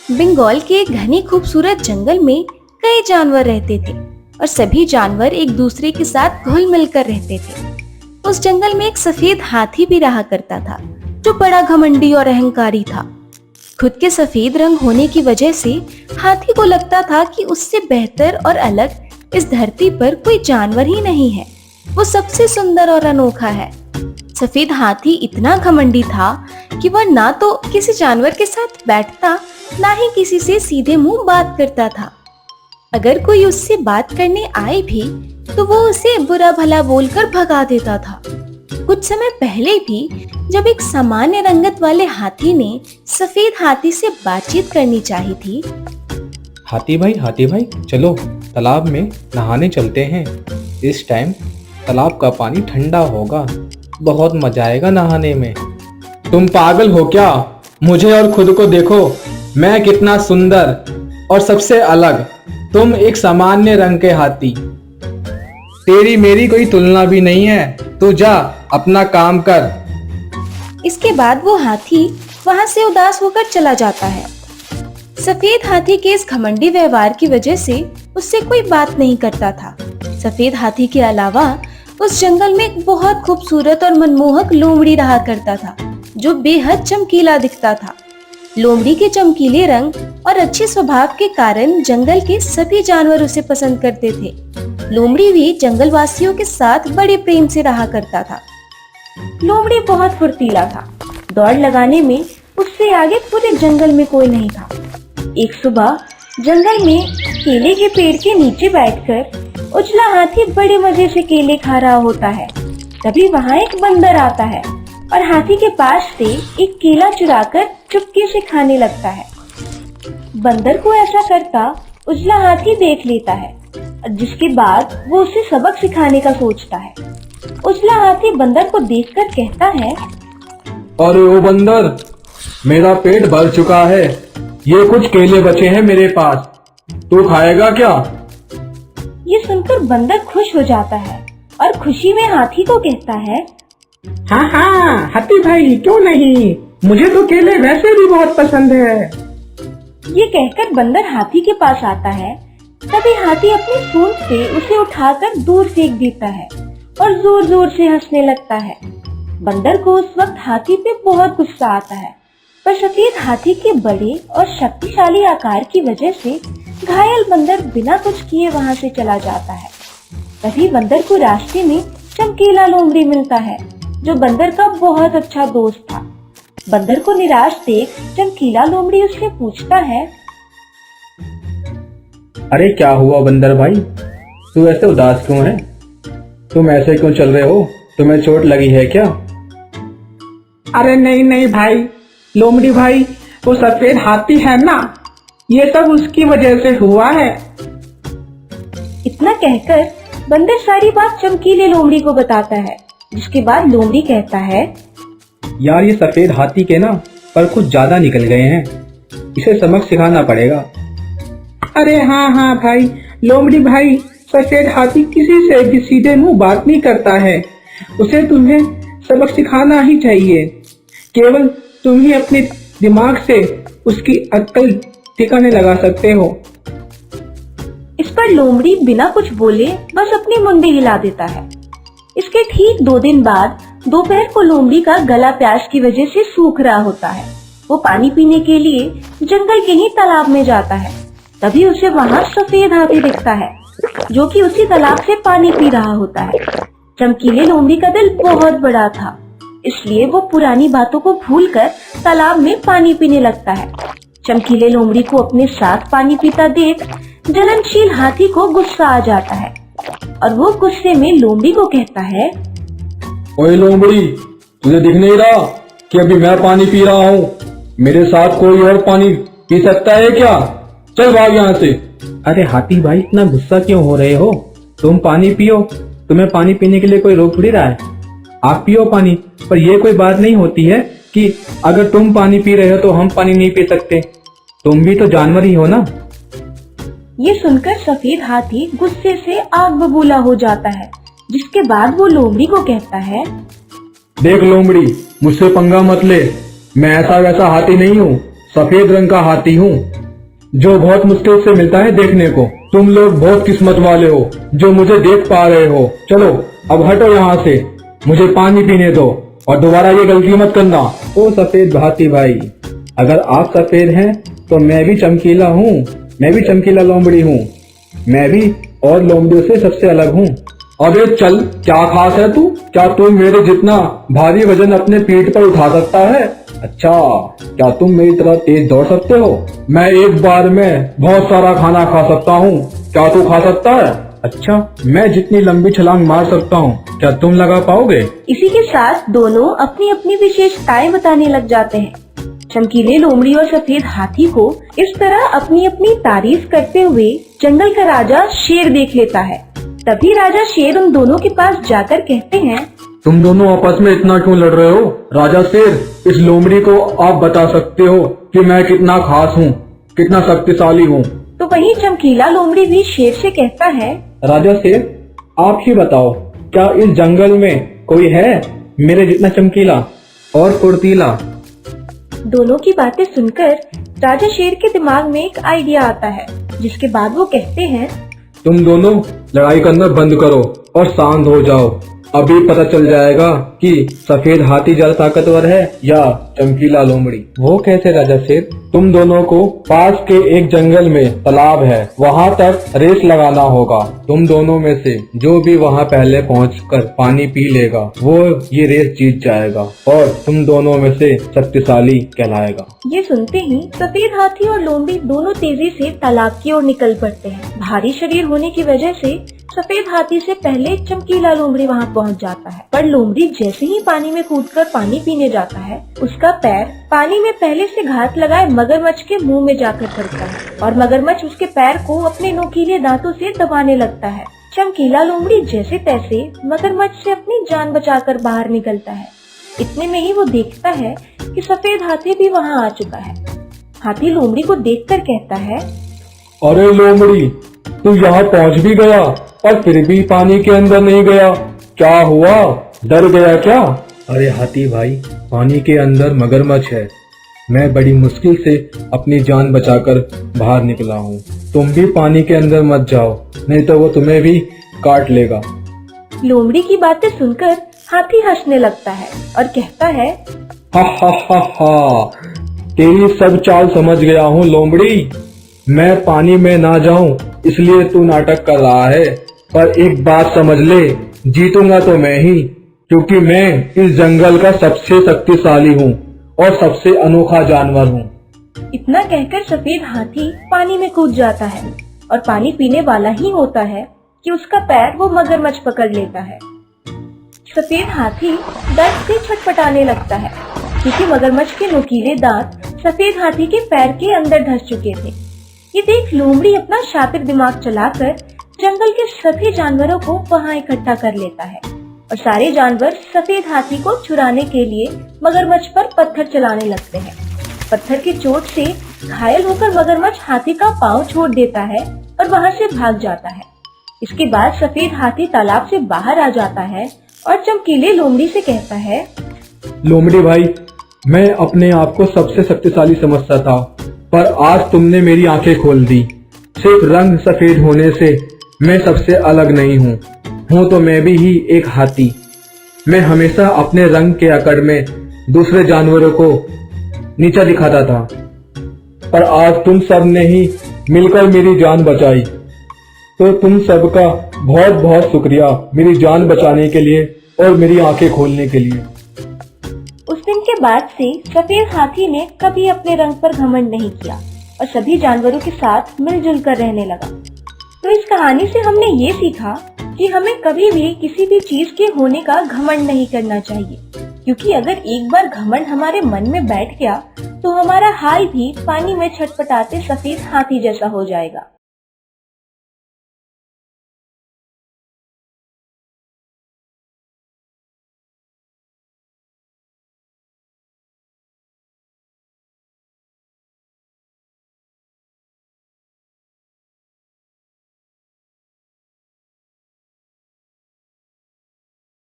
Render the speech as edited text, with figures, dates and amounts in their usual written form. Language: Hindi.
बंगाल के एक घने खूबसूरत जंगल में कई जानवर रहते थे और सभी जानवर एक दूसरे के साथ घुल मिलकर रहते थे। उस जंगल में एक सफेद हाथी भी रहा करता था, जो बड़ा घमंडी और अहंकारी था। खुद के सफेद रंग होने की वजह से हाथी को लगता था कि उससे बेहतर और अलग इस धरती पर कोई जानवर ही नहीं है। वो सबसे सुंदर और अनोखा है। सफेद हाथी इतना घमंडी था कि वह ना तो किसी जानवर के साथ बैठता, ना ही किसी से सीधे मुंह बात करता था। अगर कोई उससे बात करने आए भी तो वो उसे बुरा भला बोलकर भगा देता था। कुछ समय पहले भी जब एक सामान्य रंगत वाले हाथी ने सफेद हाथी से बातचीत करनी चाही थी। हाथी भाई चलो तालाब में नहाने चलते हैं। इस टाइम तालाब का पानी ठंडा होगा, बहुत मजा आएगा नहाने में। तुम पागल हो क्या? मुझे और खुद को देखो, मैं कितना सुंदर और सबसे अलग। तुम एक सामान्य रंग के हाथी, तेरी मेरी कोई तुलना भी नहीं है। तू जा अपना काम कर। इसके बाद वो हाथी वहां से उदास होकर चला जाता है। सफेद हाथी के इस घमंडी व्यवहार की वजह से उससे कोई बात नहीं करता था। सफेद हाथी के अलावा उस जंगल में एक बहुत खूबसूरत और मनमोहक लोमड़ी रहा करता था, जो बेहद चमकीला दिखता था। लोमड़ी के चमकीले रंग और अच्छे स्वभाव के कारण जंगल के सभी जानवर उसे पसंद करते थे। लोमड़ी भी जंगल वासियों के साथ बड़े प्रेम से रहा करता था। लोमड़ी बहुत फुर्तीला था। दौड़ लगाने में उससे आगे पूरे जंगल में कोई नहीं था। एक सुबह जंगल में केले के पेड़ के नीचे बैठकर उजला हाथी बड़े मजे से केले खा रहा होता है। तभी वहाँ एक बंदर आता है और हाथी के पास से एक केला चुराकर चुपके से खाने लगता है। बंदर को ऐसा करता उजला हाथी देख लेता है, जिसके बाद वो उसे सबक सिखाने का सोचता है। उजला हाथी बंदर को देखकर कहता है, अरे ओ बंदर, मेरा पेट भर चुका है, ये कुछ केले बचे हैं मेरे पास, तू खाएगा क्या? ये सुनकर बंदर खुश हो जाता है और खुशी में हाथी को कहता है, हाँ हाथी भाई, क्यों नहीं, मुझे तो केले वैसे भी बहुत पसंद है। ये कहकर बंदर हाथी के पास आता है। तभी हाथी अपनी सूंड से उसे उठाकर दूर फेंक देता है और जोर जोर से हंसने लगता है। बंदर को उस वक्त हाथी पे बहुत गुस्सा आता है, पर सफेद हाथी के बड़े और शक्तिशाली आकार की वजह से घायल बंदर बिना कुछ किए वहाँ से चला जाता है। तभी बंदर को रास्ते में चमकीला लोमड़ी मिलता है, जो बंदर का बहुत अच्छा दोस्त था। बंदर को निराश देख चमकीला लोमड़ी उससे पूछता है, अरे क्या हुआ बंदर भाई, तू ऐसे उदास क्यों है? तुम ऐसे क्यों चल रहे हो? तुम्हें चोट लगी है क्या? अरे नहीं भाई, लोमड़ी भाई, वो सफेद हाथी है ना, ये सब उसकी वजह से हुआ है। इतना कहकर बंदर सारी बात चमकीले लोमड़ी को बताता है, जिसके बाद लोमड़ी कहता है, यार ये सफेद हाथी के ना पर कुछ ज्यादा निकल गए हैं, इसे सबक सिखाना पड़ेगा। अरे हाँ भाई, लोमड़ी भाई, सफेद हाथी किसी से भी सीधे मुंह बात नहीं करता है, उसे तुम्हें सबक सिखाना ही चाहिए। केवल तुम ही अपने दिमाग से उसकी अक्ल ठिकाने लगा सकते हो। इस पर लोमड़ी बिना कुछ बोले बस अपनी मुंडी हिला देता है। इसके ठीक 2 दिन बाद दोपहर को लोमड़ी का गला प्यास की वजह से सूख रहा होता है। वो पानी पीने के लिए जंगल के ही तालाब में जाता है। तभी उसे वहाँ सफेद हाथी दिखता है, जो कि उसी तालाब से पानी पी रहा होता है। चमकीले लोमड़ी का दिल बहुत बड़ा था, इसलिए वो पुरानी बातों को भूलकर तालाब में पानी पीने लगता है। चमकीले लोमड़ी को अपने साथ पानी पीता देख जलनशील हाथी को गुस्सा आ जाता है और वो गुस्से में लोमड़ी को कहता है, ओए लोमड़ी, तुझे दिख नहीं रहा कि अभी मैं पानी पी रहा हूँ? मेरे साथ कोई और पानी पी सकता है क्या? चल भाग यहाँ से। अरे हाथी भाई, इतना गुस्सा क्यों हो रहे हो? तुम पानी पियो, तुम्हें पानी पीने के लिए कोई रोक थोड़ी रहा है। आप पियो पानी, पर यह कोई बात नहीं होती है कि अगर तुम पानी पी रहे हो तो हम पानी नहीं पी सकते। तुम भी तो जानवर ही हो ना। ये सुनकर सफेद हाथी गुस्से से आग बबूला हो जाता है, जिसके बाद वो लोमड़ी को कहता है, देख लोमड़ी, मुझसे पंगा मत ले, मैं ऐसा वैसा हाथी नहीं हूँ, सफेद रंग का हाथी हूँ। जो बहुत मुश्किल से मिलता है देखने को। तुम लोग बहुत किस्मत वाले हो जो मुझे देख पा रहे हो। चलो अब हटो यहाँ से, मुझे पानी पीने दो और दोबारा ये गलती मत करना। ओ सफेद हाथी भाई, अगर आप सफेद हैं तो मैं भी चमकीला हूँ, मैं भी चमकीला लोमड़ी हूँ, मैं भी और लोमड़ियों से सबसे अलग हूँ। अबे चल, क्या खास है तू? क्या तू मेरे जितना भारी वजन अपने पीठ पर उठा सकता है? अच्छा, क्या तुम मेरी तरह तेज दौड़ सकते हो? मैं एक बार में बहुत सारा खाना खा सकता हूँ, क्या तू खा सकता है? अच्छा, मैं जितनी लंबी छलांग मार सकता हूँ, क्या तुम लगा पाओगे? इसी के साथ दोनों अपनी अपनी विशेषताएं बताने लग जाते हैं। चमकीले लोमड़ी और सफेद हाथी को इस तरह अपनी अपनी तारीफ करते हुए जंगल का राजा शेर देख लेता है। तभी राजा शेर उन दोनों के पास जाकर कहते हैं, तुम दोनों आपस में इतना क्यों लड़ रहे हो? राजा शेर, इस लोमड़ी को आप बता सकते हो कि मैं कितना खास हूँ, कितना शक्तिशाली हूँ? तो वही चमकीला लोमड़ी भी शेर से कहता है, राजा शेर, आप ही बताओ, क्या इस जंगल में कोई है मेरे जितना चमकीला और फुर्तीला? दोनों की बातें सुनकर राजा शेर के दिमाग में एक आइडिया आता है, जिसके बाद वो कहते हैं, तुम दोनों लड़ाई करना बंद करो और शांत हो जाओ। अभी पता चल जाएगा कि सफेद हाथी ज्यादा ताकतवर है या चमकीला लोमड़ी। वो कैसे राजा शेर? तुम दोनों को पास के एक जंगल में तालाब है, वहाँ तक रेस लगाना होगा। तुम दोनों में से जो भी वहाँ पहले पहुँचकर पानी पी लेगा वो ये रेस जीत जाएगा और तुम दोनों में से शक्तिशाली कहलाएगा। ये सुनते ही सफेद हाथी और लोमड़ी दोनों तेजी से तालाब की ओर निकल पड़ते हैं। भारी शरीर होने की वजह से सफेद हाथी से पहले चमकीला लोमड़ी वहाँ पहुँच जाता है, पर लोमड़ी जैसे ही पानी में कूदकर पानी पीने जाता है, उसका पैर पानी में पहले से घात लगाए मगरमच्छ के मुंह में जाकर पड़ता है और मगरमच्छ उसके पैर को अपने नुकीले दांतों से दबाने लगता है। चमकीला लोमड़ी जैसे तैसे मगरमच्छ से अपनी जान बचाकर बाहर निकलता है। इतने में ही वो देखता है कि सफेद हाथी भी वहाँ आ चुका है। हाथी लोमड़ी को देखकर कहता है, अरे लोमड़ी, तू यहाँ पहुँच भी गया और फिर भी पानी के अंदर नहीं गया, क्या हुआ? डर गया क्या? अरे हाथी भाई, पानी के अंदर मगरमच्छ है, मैं बड़ी मुश्किल से अपनी जान बचाकर बाहर निकला हूँ। तुम भी पानी के अंदर मत जाओ, नहीं तो वो तुम्हें भी काट लेगा। लोमड़ी की बातें सुनकर हाथी हंसने लगता है और कहता है, हा हा हा हा, तेरी सब चाल समझ गया हूँ लोमड़ी। मैं पानी में ना जाऊं इसलिए तू नाटक कर रहा है, पर एक बात समझ ले, जीतूंगा तो मैं ही, क्योंकि मैं इस जंगल का सबसे शक्तिशाली हूँ और सबसे अनोखा जानवर हूँ। इतना कहकर सफेद हाथी पानी में कूद जाता है और पानी पीने वाला ही होता है कि उसका पैर वो मगरमच्छ पकड़ लेता है। सफेद हाथी दर्द से छटपटाने लगता है, क्योंकि मगरमच्छ के नुकीले दांत सफेद हाथी के पैर के अंदर धंस चुके थे। ये देख लोमड़ी अपना शातिर दिमाग चलाकर जंगल के सभी जानवरों को वहाँ इकट्ठा कर लेता है और सारे जानवर सफेद हाथी को छुड़ाने के लिए मगरमच्छ पर पत्थर चलाने लगते हैं। पत्थर की चोट से घायल होकर मगरमच्छ हाथी का पांव छोड़ देता है और वहाँ से भाग जाता है। इसके बाद सफेद हाथी तालाब से बाहर आ जाता है और चमकीले लोमड़ी से कहता है, लोमड़ी भाई, मैं अपने आप को सबसे शक्तिशाली समझता था, पर आज तुमने मेरी आंखें खोल दी। सिर्फ रंग सफेद होने से मैं सबसे अलग नहीं हूँ तो मैं भी ही एक हाथी। मैं हमेशा अपने रंग के अकड़ में दूसरे जानवरों को नीचा दिखाता था, पर आज तुम सब ने ही मिलकर मेरी जान बचाई, तो तुम सबका बहुत बहुत शुक्रिया मेरी जान बचाने के लिए और मेरी आंखें खोलने के लिए। उस दिन के बाद से सफेद हाथी ने कभी अपने रंग पर घमंड नहीं किया और सभी जानवरों के साथ मिलजुल कर रहने लगा। तो इस कहानी से हमने ये सीखा कि हमें कभी भी किसी भी चीज के होने का घमंड नहीं करना चाहिए, क्योंकि अगर एक बार घमंड हमारे मन में बैठ गया तो हमारा हाल भी पानी में छटपटाते सफेद हाथी जैसा हो जाएगा।